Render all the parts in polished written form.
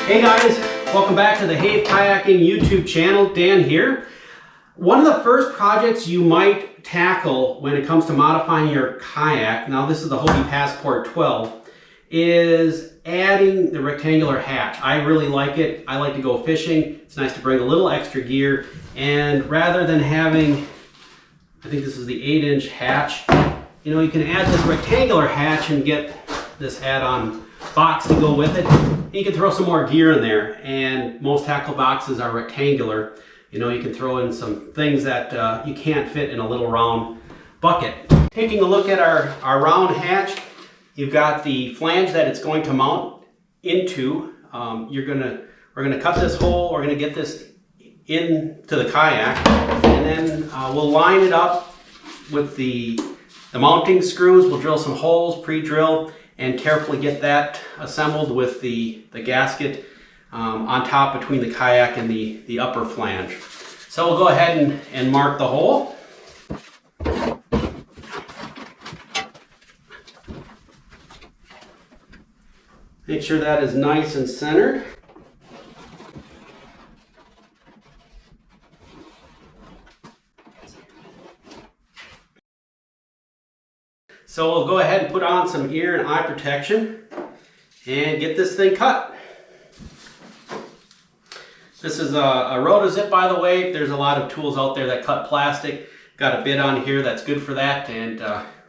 Hey guys, welcome back to the Hobie Kayaking YouTube channel. Dan here. One of the first projects you might tackle when it comes to modifying your kayak, now this is the Hobie Passport 12, is adding the rectangular hatch. I really like it. I like to go fishing. It's nice to bring a little extra gear, and rather than having, I think this is the 8-inch hatch, you know, you can add this rectangular hatch and get this add-on box to go with it. You can throw some more gear in there, and most tackle boxes are rectangular. You know, you can throw in some things that you can't fit in a little round bucket. Taking a look at our round hatch, you've got the flange that it's going to mount into. We're gonna cut this hole. We're gonna get this into the kayak, and then we'll line it up with the mounting screws. We'll drill some holes, pre-drill, and carefully get that assembled with the gasket on top between the kayak and the upper flange. So we'll go ahead and mark the hole. Make sure that is nice and centered. So we'll go ahead and put on some ear and eye protection and get this thing cut. This is a Rotozip, by the way. There's a lot of tools out there that cut plastic. Got a bit on here that's good for that, and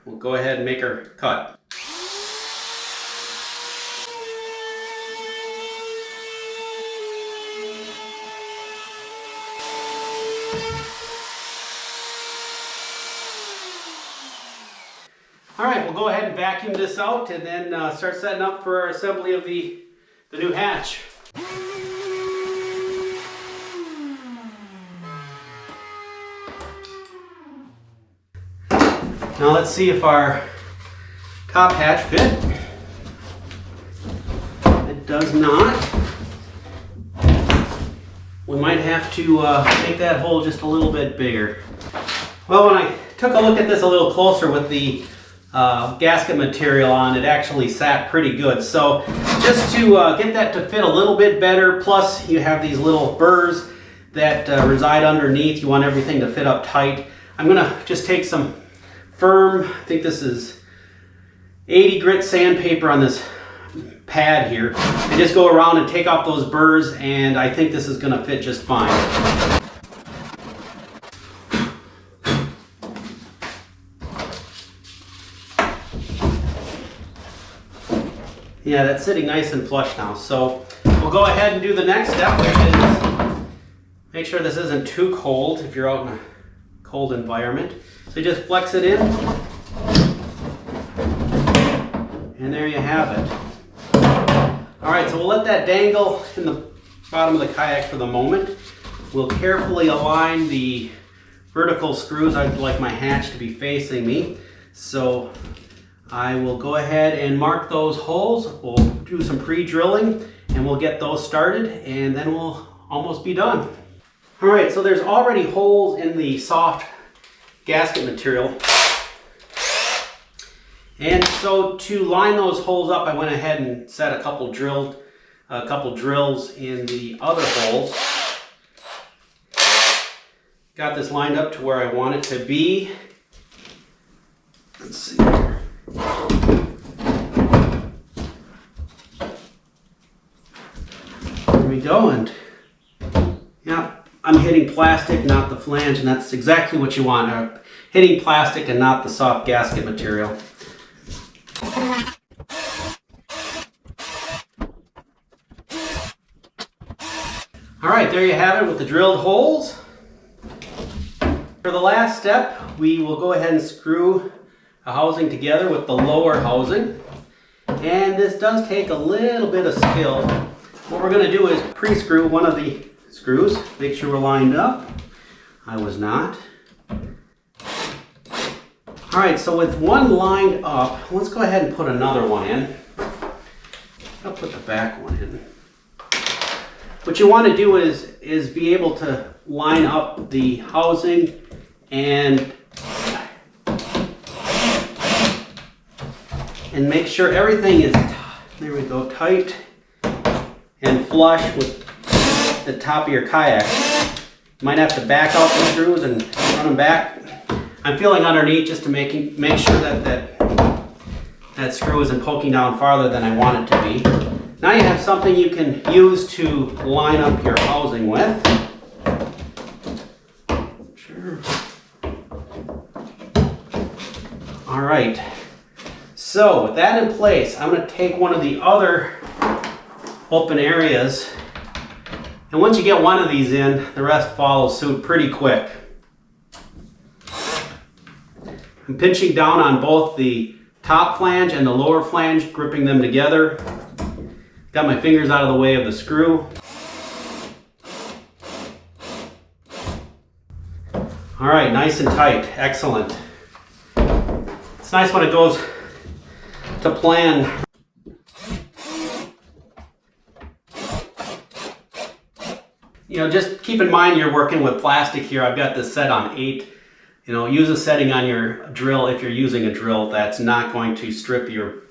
we'll go ahead and make our cut. All right, we'll go ahead and vacuum this out and then start setting up for our assembly of the new hatch. Now let's see if our top hatch fit. It does not. We might have to make that hole just a little bit bigger. Well, when I took a look at this a little closer with the gasket material on, it actually sat pretty good. So just to get that to fit a little bit better, plus you have these little burrs that reside underneath. You want everything to fit up tight. I'm gonna just take some firm, I think this is 80 grit sandpaper on this pad here, and just go around and take off those burrs, and I think this is gonna fit just fine. Yeah, that's sitting nice and flush now. So we'll go ahead and do the next step, which is make sure this isn't too cold if you're out in a cold environment. So you just flex it in, and there you have it. All right, so we'll let that dangle in the bottom of the kayak for the moment. We'll carefully align the vertical screws. I'd like my hatch to be facing me. So I will go ahead and mark those holes. We'll do some pre-drilling and we'll get those started, and then we'll almost be done. All right, so there's already holes in the soft gasket material. And so to line those holes up, I went ahead and set a couple drills in the other holes. Got this lined up to where I want it to be. Let's see here. There we go, and yeah, I'm hitting plastic, not the flange, and that's exactly what you want. Hitting plastic and not the soft gasket material. All right, there you have it with the drilled holes. For the last step, we will go ahead and screw a housing together with the lower housing. And this does take a little bit of skill. What we're going to do is pre-screw one of the screws. Make sure we're lined up. I was not. All right, so with one lined up, let's go ahead and put another one in. I'll put the back one in. What you want to do is be able to line up the housing and make sure everything is, there we go, tight and flush with the top of your kayak. You might have to back out the screws and run them back. I'm feeling underneath just to make sure that screw isn't poking down farther than I want it to be. Now you have something you can use to line up your housing with. Sure. All right. So with that in place, I'm going to take one of the other open areas, and once you get one of these in, the rest follows suit pretty quick. I'm pinching down on both the top flange and the lower flange, gripping them together. Got my fingers out of the way of the screw. All right, nice and tight, excellent. It's nice when it goes to plan. You know, just keep in mind you're working with plastic here. I've got this set on 8. You know, use a setting on your drill if you're using a drill that's not going to strip your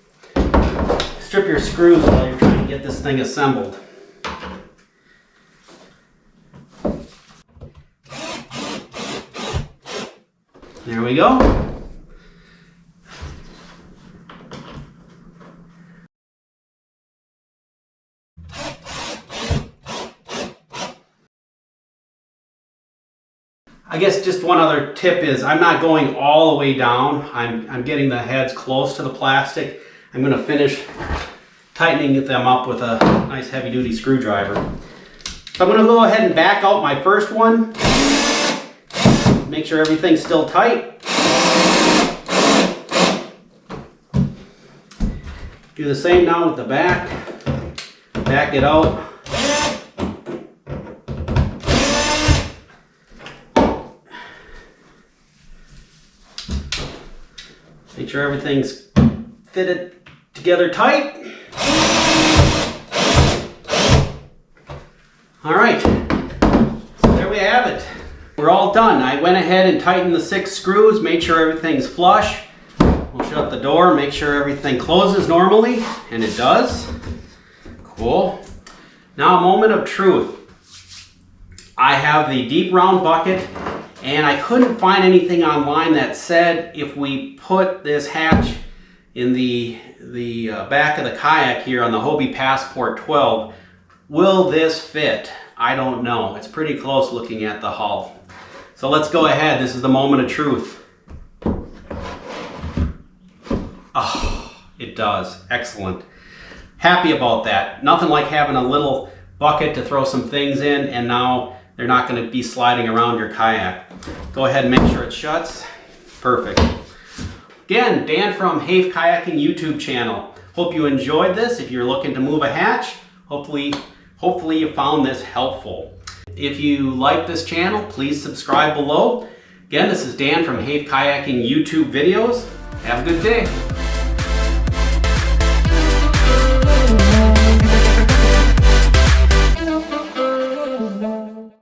screws while you're trying to get this thing assembled. There we go. I guess just one other tip is I'm not going all the way down. I'm getting the heads close to the plastic. I'm going to finish tightening them up with a nice heavy duty screwdriver. So I'm going to go ahead and back out my first one. Make sure everything's still tight. Do the same now with the back. Back it out. Make sure everything's fitted together tight. All right, so there we have it. We're all done. I went ahead and tightened the 6 screws, made sure everything's flush. We'll shut the door, make sure everything closes normally, and it does. Cool. Now a moment of truth. I have the deep round bucket, and I couldn't find anything online that said if we put this hatch in the back of the kayak here on the Hobie Passport 12, will this fit? I don't know. It's pretty close looking at the hull. So let's go ahead. This is the moment of truth. Oh, it does. Excellent. Happy about that. Nothing like having a little bucket to throw some things in, and now they're not going to be sliding around your kayak. Go ahead and make sure it shuts. Perfect. Again, Dan from Have Kayaking YouTube channel. Hope you enjoyed this. If you're looking to move a hatch, hopefully you found this helpful. If you like this channel, please subscribe below. Again, this is Dan from Have Kayaking YouTube videos. Have a good day.